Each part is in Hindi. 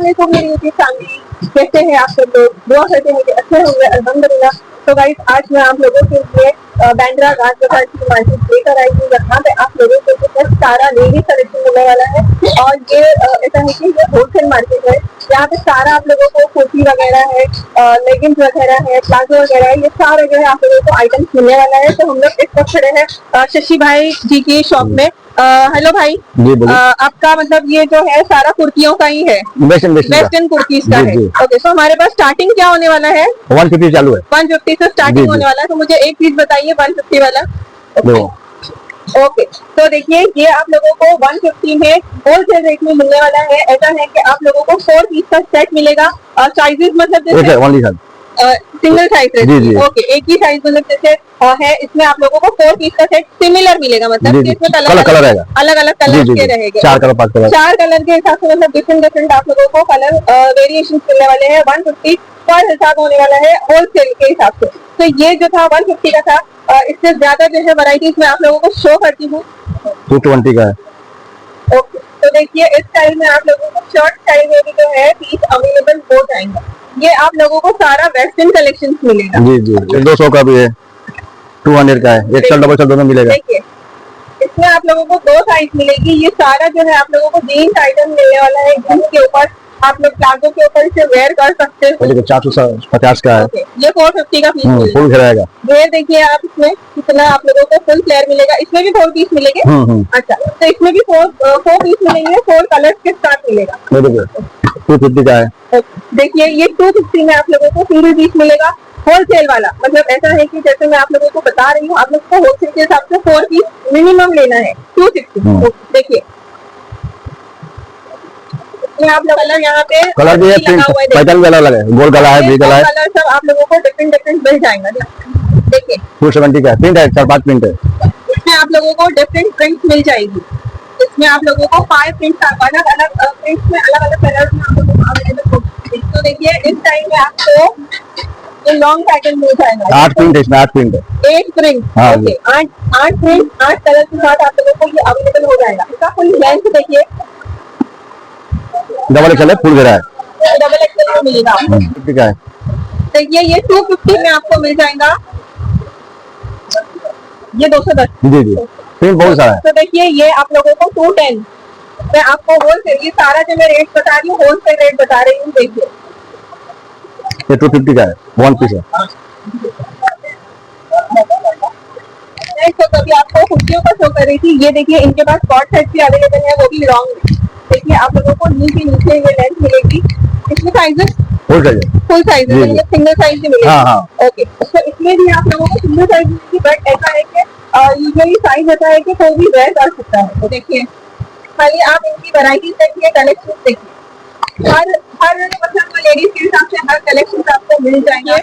अस्सलामुअलैकुम मेरी यूट्यूब फैमिली, कैसे हैं आप सब लोग? दुआ करते हैं कि अच्छे होंगे अल्हम्दुलिल्लाह। तो गाइस, आज मैं आप लोगों के लिए बांद्रा गाज बाजार की मार्केट लेकर आई हूँ, जहाँ पे आप लोगों को कुछ सारा लेडी कलेक्शन मिलने वाला है। और ये ऐसा है कि ये होलसेल मार्केट है। यहाँ पे सारा आप लोगों को कुर्ती वगैरह है, लेगिंग्स वगैरह है, प्लाजो वगैरह है, ये सारे जो है आप लोगों को आइटम्स मिलने वाला है। तो हम लोग इस वक्त खड़े हैं शशि भाई जी की शॉप में। हेलो भाई जी, आपका मतलब ये जो है सारा कुर्तियों का ही है, वेस्टर्न कुर्तीज का है। ओके, तो हमारे पास स्टार्टिंग क्या होने वाला है? 150 चालू है, 150 से स्टार्टिंग होने वाला है। तो मुझे एक चीज बताइए 150 वाला। ओके, तो देखिए ये आप लोगों को 150 में होलसेल रेट में मिलने वाला है। ऐसा है कि आप लोगों को 4 पीस का सेट मिलेगा। साइजेस मतलब सिंगल साइज है। ओके, एक ही साइज मतलब जैसे है, इसमें आप लोगों को 4 पीस का सेट सिमिलर मिलेगा, मतलब इसमें अलग अलग कलर के रहेंगे। 4 कलर के हिसाब से मतलब डिफरेंट आप लोगों को कलर वेरिएशन मिलने वाले हैं। 150 पर हिसाब होने वाला है होलसेल के हिसाब से। तो ये जो था 150 का था। इससे ज्यादा जो है वैरायटीज मैं आप लोगों को शो करती हूँ। 220 का है। ओके, तो देखिए इस स्टाइल में आप लोगों को शॉर्ट स्टाइल में भी जो है पीस अवेलेबल हो जाएंगे। ये आप लोगों को सारा वेस्टर्न कलेक्शन मिलेगा। जी जी, 200 का भी है, 200 का है, एक्सल डबल एक्सल दोनों मिलेगा। देखिए इसमें आप लोगों को 2 साइज मिलेगी। ये सारा जो है आप लोगों को जीन्स आइटम मिलने वाला है। जीन्स के ऊपर आप लोग प्लाजो के ऊपर इसे वेयर कर सकते हो। 450 का है। ये 450 का पीस फुल घेराएगा। ये देखिए आप इसमें कितना आप लोगों को फुल फ्लेयर मिलेगा। इसमें भी 4 पीस मिलेंगे। अच्छा, तो इसमें भी 4 पीस मिलेंगे, 4 कलर्स के साथ मिलेगा। 250 का है। देखिए ये 250 में आप लोगों को सिंगल पीस मिलेगा। होलसेल वाला मतलब ऐसा है कि जैसे मैं आप लोगों को बता रही हूँ, आप लोगों को होलसेल के हिसाब से 4 पीस मिनिमम लेना है। 260। देखिए आप लोग कलर यहाँ पे कलर भी है, पैटर्न भी अलग है, गोल गला है, वी गला है, कलर सब आप लोगों को डिफरेंट मिल जाएगा। देखिए 270 का प्रिंट है, 4-5 प्रिंट है। इसमें आप लोगों को डिफरेंट प्रिंट मिल जाएगी। इसमें आप लोगों को 5 प्रिंट अलग अलग प्रिंट्स में अलग अलग कलर्स में आप लोगों को अवेलेबल होगी। तो देखिए इस टाइम में आपको ये लॉन्ग पैटर्न मिल जाएगा। 8 प्रिंट है, इसमें 8 प्रिंट है। 8 प्रिंट, ओके, 8 प्रिंट 8 कलर के साथ आप लोगों को ये अवेलेबल हो जाएगा। इसका फुल लेंथ देखिए, डबल एक्सल है, फुल घेरा है, डबल एक्सल में मिलेगा। ठीक है। देखिए ये 250 में आपको मिल जाएगा। ये 210। जी जी, प्रिंट बहुत सारा है। तो देखिए ये आप लोगों को 210 मैं आपको होलसेल, ये सारा जो मैं रेट बता रही हूँ होलसेल रेट बता रही हूँ। देखिए ये 250 का है, 1 पीस है। तो कभी आपको कुर्तियों का शो कर रही थी। ये देखिए इनके पास कॉट सेट भी अवेलेबल है, वो भी लॉन्ग। देखिए आप लोगों को नीचे ये लेंथ मिलेगी। इसमें साइजेस फुल साइज है, सिंगल साइज भी मिलेगा। ओके, तो इसमें भी आप लोगों को सिंगल साइज मिलेगी। बट ऐसा है कि यूजुअली साइज ऐसा है कि कोई भी वेयर कर सकता है। तो देखिए खाली आप इनकी वैरायटीज देखिए, कलेक्शन देखिए, हर मतलब लेडीज के हिसाब से हर कलेक्शन आपको मिल जाएंगे।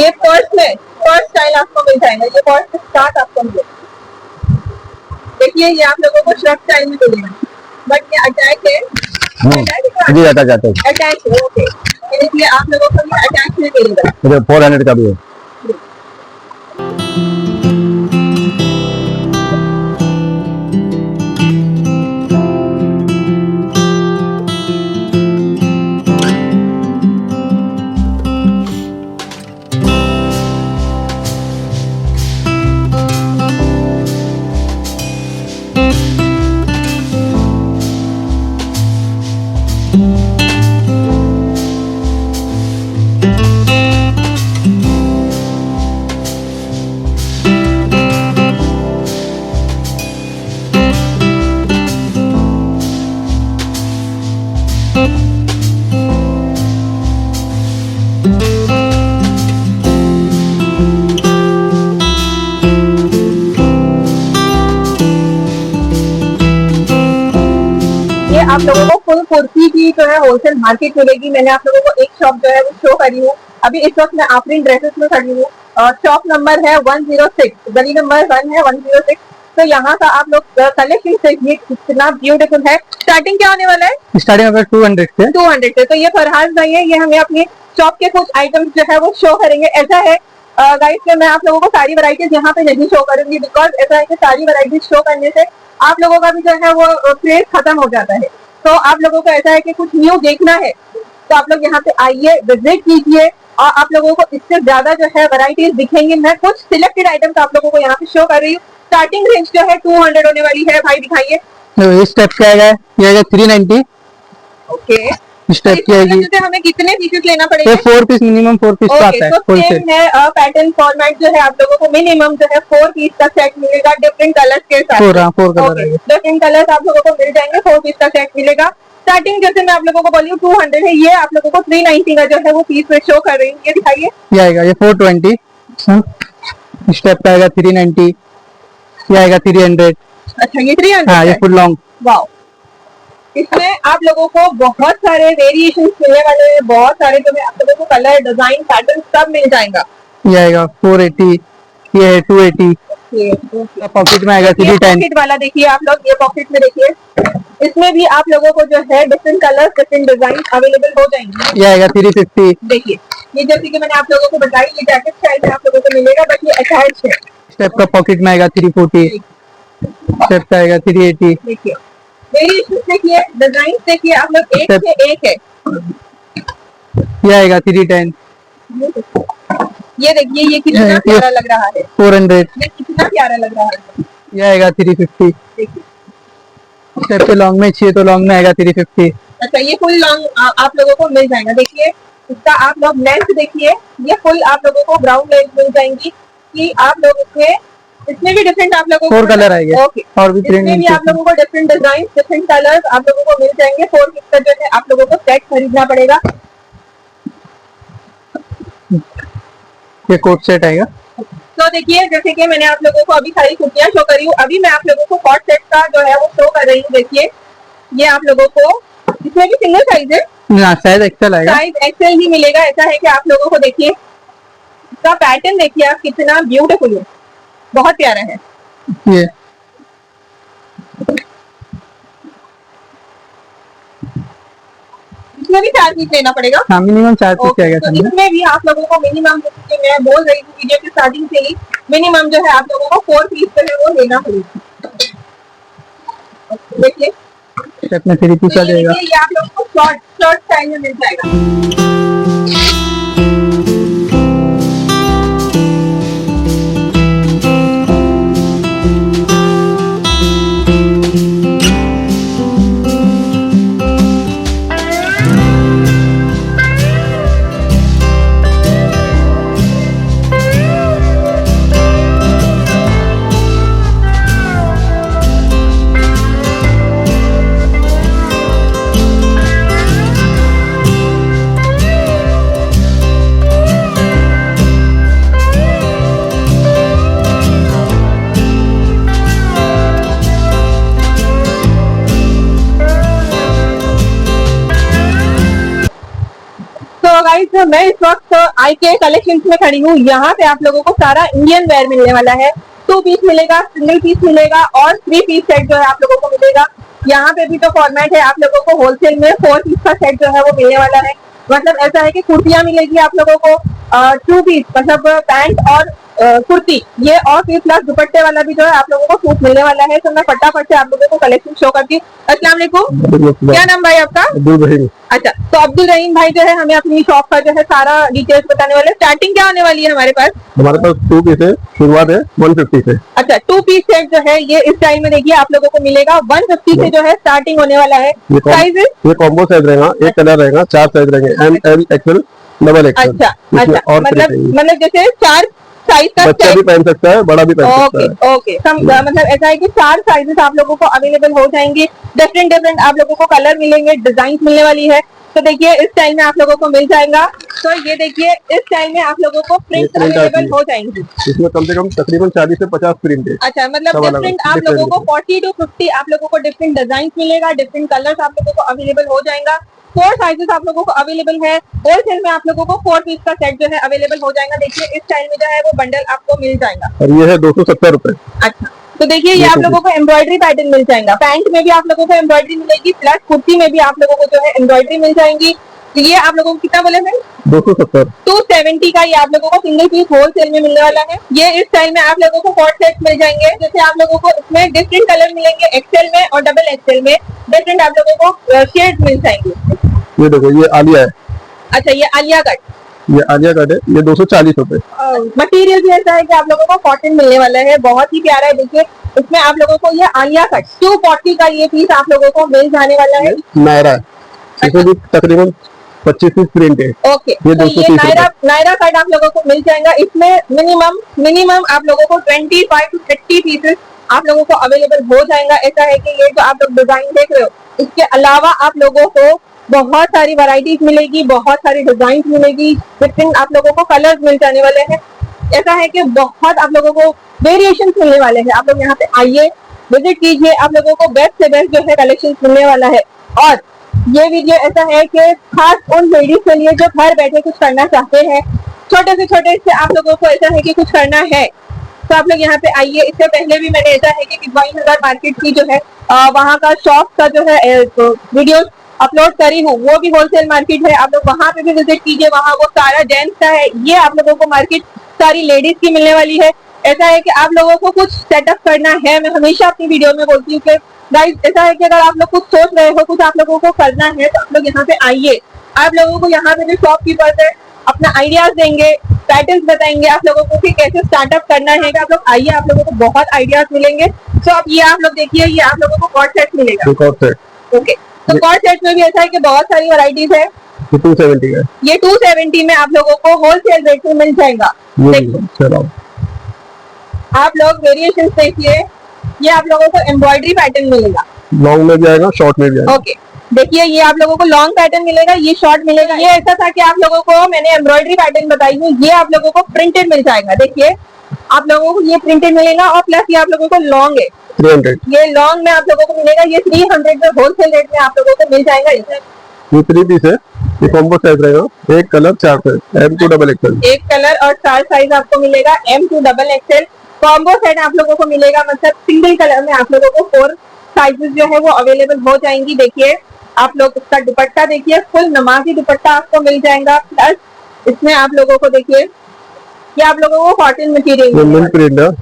ये फर्स्ट स्टाइल आपको मिल जाएगा। ये फर्स्ट स्टार्ट आपको मिलेगा। देखिए ये आप लोगों को शर्ट स्टाइल में मिलेगा, बट ये अटैच है। जी, अटैच है। ओके, इसलिए आप लोगों को ये अटैच में मिलेगा। 400 का भी है। आप लोगों को फुल कुर्ती की जो है होलसेल मार्केट मिलेगी। मैंने आप लोगों को एक शॉप जो है वो शो करी हूँ। अभी इस वक्त मैं आफरीन ड्रेसेस में खड़ी हूँ। शॉप नंबर है 106, गली नंबर 1 है 106। तो यहाँ का आप लोग कलेक्शन देखिए कितना ब्यूटीफुल है। स्टार्टिंग क्या होने वाला है? स्टार्टिंग अगर 200 से। तो ये फरहाद भाई है, ये हमें अपनी शॉप के कुछ आइटम्स जो है वो शो करेंगे। ऐसा है गाइस, मैं आप लोगों को सारी वैरायटीज यहाँ पे नहीं शो करूंगी, बिकॉज ऐसा है कि सारी वैरायटीज शो करने से आप लोगों का भी जो है वो क्रेज खत्म हो जाता है। तो आप लोगों को ऐसा है कि कुछ न्यू देखना है तो आप लोग यहाँ पे आइए, विजिट कीजिए और आप लोगों को इससे ज्यादा जो है वैरायटीज दिखेंगी। मैं कुछ सिलेक्टेड आइटम्स आप लोगों को यहाँ पे शो कर रही हूँ। स्टार्टिंग रेंज जो है 200 होने वाली है। भाई दिखाइए। इस टाइप का आएगा, ये आएगा 390। ओके, इस टाइप की आएगी। तो हमें कितने पीसेस लेना पड़ेगा? 4 पीस मिनिमम 4 पीस का आता है। तो सेम है पैटर्न फॉर्मेट जो है आप लोगों को मिनिमम जो है 4 पीस का सेट मिलेगा डिफरेंट कलर्स के साथ। 4 कलर है, डिफरेंट कलर्स आप लोगों को मिल जाएंगे। 4 पीस का सेट मिलेगा। स्टार्टिंग जैसे मैं आप लोगों को बोली हूँ 200 है, ये आप लोगों को 390 का जो है वो पीस में शो कर रही हूँ। ये दिखाइए। ये आएगा, ये 420। इस टाइप का आएगा 390। ये आएगा 300। अच्छा, ये 300। हाँ, ये फुल लॉन्ग। वाओ, इसमें आप लोगों को बहुत सारे वेरिएशंस मिलने वाले हैं। बहुत सारे जो है आप लोगों को कलर, डिजाइन, पैटर्न सब मिल जाएगा। ये आएगा 480। ये है 280। पॉकेट में आएगा 310। पॉकेट वाला देखिए आप लोग, ये पॉकेट में देखिए, इसमें भी आप लोगों को जो है different colours, different design available हो जाएंगे। ये आएगा 350। देखिए, ये जैसे कि मैंने आप लोगों को बताई, ये जैकेट स्टाइल में आप लोगों को मिलेगा, बट ये अटैच है। स्टेप का पॉकेट में आएगा 340। स्टेप का आएगा 380। देखिए, वेरिएशन देखिए, डिजाइन देखिए आप लोग, एक से एक है। ये आएगा 310। ये देखिए, ये कितना प्यारा लग रहा है। 400। ये कितना प्यारा लग रहा है। ये आएगा 350। देखिए, स्टेप पे लॉन्ग में चाहिए तो लॉन्ग में आएगा 350। अच्छा, ये फुल लॉन्ग आप लोगों को मिल जाएगा। देखिए, इसका आप लोग लेंथ देखिए, ये फुल आप लोगों को ग्राउंड लेंथ मिल जाएंगी कि आप लोग इसमें भी डिफरेंट आप लोगों को 4 कलर आएंगे। ओके, और भी इसमें भी आप लोगों को डिफरेंट डिजाइन, डिफरेंट कलर्स आप लोगों को मिल जाएंगे। 4 पीस का जो है आप लोगों को सेट खरीदना पड़ेगा। ये कोट सेट आएगा। तो देखिए, जैसे कि मैंने आप लोगों को अभी सारी कुर्तियां शो करी हूँ, अभी मैं आप लोगों को कॉट सेट का जो है वो शो कर रही हूँ। देखिए, ये आप लोगों को इसमें भी सिंगल साइज है ना, साइज एक्सेल आएगा। साइज एक्सेल ही मिलेगा। ऐसा है कि आप लोगों को देखिए, इसका पैटर्न देखिए आप, कितना ब्यूटीफुल है, बहुत प्यारा है। ये इसमें भी 4 पीस लेना पड़ेगा। हाँ, मिनिमम 4 पीस आएगा। तो इसमें भी आप लोगों को मिनिमम, जैसे कि मैं बोल रही हूँ वीडियो की स्टार्टिंग से ही, मिनिमम जो है आप लोगों को 4 पीस जो है वो लेना पड़ेगा। देखिए, स्टेप में 3 पीस आ जाएगा। ये आप लोगों को शॉर्ट स्टाइल में मिल जाएगा। तो गाइस, मैं इस वक्त आई के कलेक्शंस में खड़ी हूँ। यहाँ पे आप लोगों को सारा इंडियन वेयर मिलने वाला है। 2 पीस मिलेगा, सिंगल पीस मिलेगा और 3 पीस सेट जो है आप लोगों को मिलेगा। यहाँ पे भी तो फॉर्मेट है, आप लोगों को होलसेल में 4 पीस का सेट जो है वो मिलने वाला है। मतलब ऐसा है कि कुर्तियां मिलेगी आप लोगों को 2 पीस, मतलब पैंट और कुर्ती, ये और फिर प्लस दुपट्टे वाला भी जो है आप लोगों को सूट मिलने वाला है। तो मैं फटाफट से आप लोगों को कलेक्शन शो करती हूँ। अस्सलाम वालेकुम, क्या नाम भाई आपका? अब्दुल रहीम। अच्छा, तो अब्दुल रहीम भाई जो है हमें अपनी शॉप का जो है सारा डिटेल्स बताने वाले। स्टार्टिंग क्या होने वाली है हमारे पास? हमारे पास 2 पीस है, शुरुआत है 150 से। अच्छा, 2 पीस सेट जो है ये इस टाइम में देखिए आप लोगों को मिलेगा 150 से जो है स्टार्टिंग होने वाला है। साइज ये कॉम्बो साइज रहेगा, एक कलर रहेगा, 4 साइज रहेंगे, M, L, XL, double XL. अच्छा, और मतलब जैसे 4 साइज का बच्चा भी पहन सकता है, बड़ा भी पहन सकता है। ओके, मतलब ऐसा है कि 4 साइजेस आप लोगों को अवेलेबल हो जाएंगे। डिफरेंट आप लोगों को कलर मिलेंगे, डिजाइन मिलने वाली है। तो देखिए, इस स्टाइल में आप लोगों को मिल जाएगा। तो ये देखिए, इस स्टाइल में आप लोगों को प्रिंट अवेलेबल हो जाएंगे। इसमें कम से कम तकरीबन 40 से 50 प्रिंट है। अच्छा, मतलब डिफरेंट आप लोगों को 40 to 50 आप लोगों को डिफरेंट डिजाइन मिलेगा, डिफरेंट कलर्स आप लोगों को अवेलेबल हो जाएगा। 4 साइजेस आप लोगों को अवेलेबल है। होलसेल में आप लोगों को 4 पीस का सेट जो है अवेलेबल हो जाएगा। देखिए, इस स्टाइल में जो है वो बंडल आपको मिल जाएगा और ये है 270 रुपए। अच्छा, तो देखिए, ये आप लोगों को एम्ब्रॉयडरी पैटर्न मिल जाएगा। पैंट में भी आप लोगों को एम्ब्रॉयडरी मिलेगी, प्लस कुर्ती में भी आप लोगों को जो है एम्ब्रॉयडरी मिल जाएंगी। तो ये आप लोगों को कितना बोले थे? 270। 270 का ये आप लोगों को सिंगल पीस होलसेल में मिलने वाला है। ये इस स्टाइल में आप लोगों को कॉट सेट मिल जाएंगे, जैसे आप लोगों को इसमें डिफरेंट कलर मिलेंगे, एक्सेल में और डबल एक्सेल में डिफरेंट आप लोगों को शेड मिल जाएंगे। ये देखो ये आलिया है, अच्छा ये आलिया कट, ये आलिया कट है, ये 240 रुपए। मटेरियल भी ऐसा है कि आप लोगों को कॉटन मिलने वाला है, बहुत ही प्यारा है। देखिए इसमें आप लोगों को ये आलिया कट 240 का ये पीस आप लोगों को मिल जाने वाला है। नायरा है, इसमें भी तकरीबन 25 पीस प्रिंट है। ओके, ये तो ये 230 नायरा कट आप लोगों को मिल जाएगा। इसमें मिनिमम आप लोगों को 25 to 30 पीसेस आप लोगों को अवेलेबल हो जाएगा। ऐसा है कि ये जो आप लोग डिजाइन देख रहे हो, इसके अलावा आप लोगों को बहुत सारी वैरायटीज मिलेगी, बहुत सारी डिजाइन मिलेगी, डिफरेंट आप लोगों को कलर्स मिल जाने वाले हैं। ऐसा है कि बहुत आप लोगों को वेरिएशन मिलने वाले हैं। आप लोग यहाँ पे आइए, विजिट कीजिए, आप लोगों को बेस्ट से बेस्ट जो है कलेक्शन मिलने वाला है। और ये वीडियो ऐसा है कि खास उन लेडीज के लिए जो घर बैठे कुछ करना चाहते हैं, छोटे से आप लोगों को ऐसा है कि कुछ करना है, तो आप लोग यहाँ पे आइए। इससे पहले भी मैंने ऐसा है कि किदवाई नगर मार्केट की जो है वहाँ का शॉप का जो है वीडियो अपलोड करी हूँ, वो भी होलसेल मार्केट है। आप लोग वहाँ पे भी विजिट कीजिए, वहाँ वो सारा जेंट्स का है, ये आप लोगों को मार्केट सारी लेडीज की मिलने वाली है। ऐसा है कि आप लोगों को कुछ सेटअप करना है, मैं हमेशा अपनी वीडियो में बोलती हूँ कि गाइस ऐसा है कि अगर आप लोग कुछ सोच रहे हो, कुछ आप लोगों को करना है, तो आप लोग यहाँ पे आइए। आप लोगों को यहाँ पे जो शॉपकीपर्स है अपना आइडियाज देंगे, पैटर्न्स बताएंगे आप लोगों को कि कैसे स्टार्टअप करना है। कि आप लोग आइए, आप लोगों को बहुत आइडियाज मिलेंगे। तो अब ये आप लोग देखिए, ये आप लोगों को कॉर्ड सेट मिलेगा। ओके, तो कॉर्ड सेट में भी ऐसा है कि बहुत सारी वैरायटीज है। 270 का ये 270 में आप लोगों को होलसेल रेट में मिल जाएगा। आप लोग वेरिएशन देखिए, ये आप लोगों को एम्ब्रॉयडरी पैटर्न मिलेगा, लॉन्ग में भी आएगा, शॉर्ट में भी आएगा। ओके, देखिए ये आप लोगों को लॉन्ग पैटर्न मिलेगा, ये शॉर्ट मिलेगा। ये ऐसा था कि आप लोगों को मैंने एम्ब्रॉयडरी पैटर्न बताई हूँ, ये आप लोगों को प्रिंटेड मिल जाएगा। देखिए आप लोगों को ये प्रिंटेड मिलेगा और प्लस ये आप लोगों को लॉन्ग है 300। ये लॉन्ग में आप लोगों को मिलेगा, ये 300 में होलसेल रेट में आप लोगों को मिल जाएगा। ये 3 पीस है, ये कॉम्बो साइज रहेगा, एक colour 4 size, M2 double XL. एक कलर और 4 साइज आपको मिलेगा, M2 double XL combo set आप लोगों को मिलेगा। मतलब सिंगल कलर में आप लोगों को 4 साइजेस जो है वो अवेलेबल हो जाएंगी। देखिए आप लोग इसका दुपट्टा देखिए, फुल नमाजी दुपट्टा आपको मिल जाएगा। प्लस इसमें आप लोगों को देखिए, ये आप लोगों को कॉटन मटेरियल,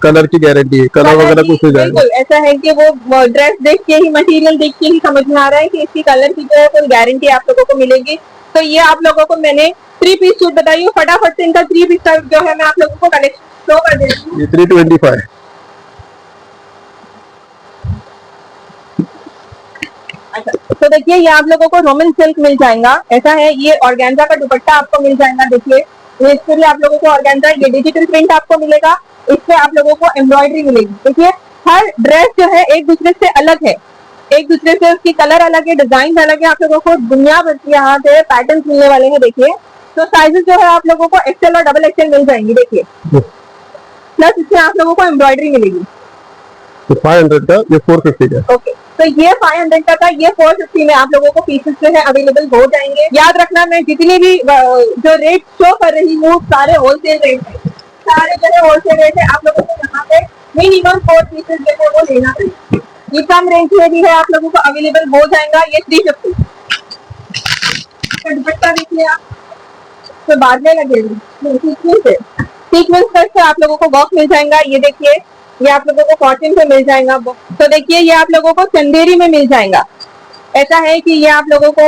कलर की गारंटी है, कलर वगैरह कुछ नहीं जाएगा। बिल्कुल ऐसा है कि वो ड्रेस देख के ही, मटेरियल देख के ही समझ में आ रहा है कि इसकी कलर की जो है कोई गारंटी आप लोगों को मिलेगी। तो ये आप लोगों को मैंने 3 पीस सूट बताई हूँ, फटाफट से इनका 3 पीस जो है मैं आप लोगों को कलेक्शन शो कर देती हूँ। ये 325। अच्छा, तो देखिए ये आप लोगों को रोमन सिल्क मिल जाएगा। ऐसा है, ये ऑर्गेन्जा का दुपट्टा आपको मिल जाएगा। देखिए ये इसके लिए आप लोगों को ऑर्गेन्जा, ये डिजिटल प्रिंट आपको मिलेगा, इससे आप लोगों को एम्ब्रॉयडरी मिलेगी। देखिए हर ड्रेस जो है एक दूसरे से अलग है, एक दूसरे से उसकी कलर अलग है, डिजाइन अलग है। आप लोगों को दुनिया भर के यहाँ से पैटर्न मिलने वाले हैं। देखिए तो साइजेस जो है आप लोगों को एक्सेल और डबल एक्सेल मिल जाएंगी। देखिए प्लस इसमें आप लोगों को एम्ब्रॉयडरी मिलेगी। 500 का, ये 450 का। ओके, तो ये 500 का था, ये 450 में आप लोगों को पीसेस जो है अवेलेबल हो जाएंगे। याद रखना, मैं जितनी भी जो रेट शो कर रही हूँ सारे होलसेल रेट है, सारे जो है होलसेल रेट है। आप लोगों को यहाँ पे मिनिमम 4 पीसेस जो है वो लेना चाहिए। ये कम रेंज में भी है, आप लोगों को अवेलेबल हो जाएगा। ये 350 दुपट्टा देखिए आप, तो बाद में लगेगी सीक्वेंस से आप लोगों को बॉक्स मिल जाएगा। ये देखिए ये आप लोगों को कॉटन पे मिल जाएगा। तो देखिए ये आप लोगों को चंदेरी में मिल जाएगा। ऐसा है कि ये आप लोगों को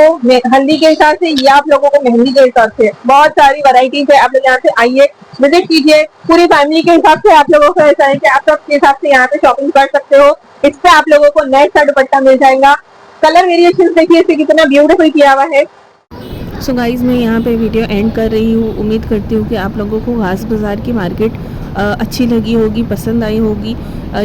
हल्दी के हिसाब से, ये आप लोगों को मेहंदी के हिसाब से, बहुत सारी वैरायटीज है। आप लोग यहाँ से आइए, विजिट कीजिए, पूरी फैमिली के हिसाब से आप लोगों को ऐसा है कि आप सबके हिसाब से यहाँ पे शॉपिंग कर सकते हो। इस पे आप लोगों को नेट सा दुपट्टा मिल जाएगा। कलर वेरिएशन देखिए इससे कितना ब्यूटीफुल किया हुआ है। सो गाइज़ मैं यहाँ पे वीडियो एंड कर रही हूँ। उम्मीद करती हूँ कि आप लोगों को घास बाज़ार की मार्केट अच्छी लगी होगी, पसंद आई होगी।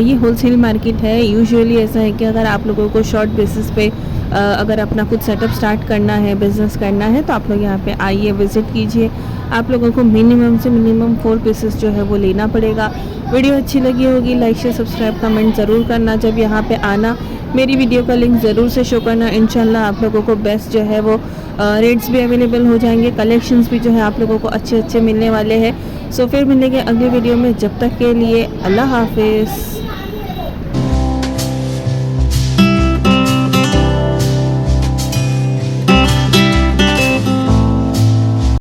ये होलसेल मार्केट है। यूजुअली ऐसा है कि अगर आप लोगों को शॉर्ट बेसिस पे अगर अपना कुछ सेटअप स्टार्ट करना है, बिज़नेस करना है, तो आप लोग यहाँ पे आइए, विज़िट कीजिए। आप लोगों को मिनिमम से मिनिमम 4 पीसेस जो है वो लेना पड़ेगा। वीडियो अच्छी लगी होगी, लाइक शेयर सब्सक्राइब कमेंट ज़रूर करना। जब यहाँ पे आना, मेरी वीडियो का लिंक ज़रूर से शो करना। इंशाल्लाह आप लोगों को बेस्ट जो है वो रेट्स भी अवेलेबल हो जाएंगे, कलेक्शंस भी जो है आप लोगों को अच्छे अच्छे मिलने वाले हैं। सो फिर मिलेंगे अगली वीडियो में, जब तक के लिए अल्लाह हाफिज़।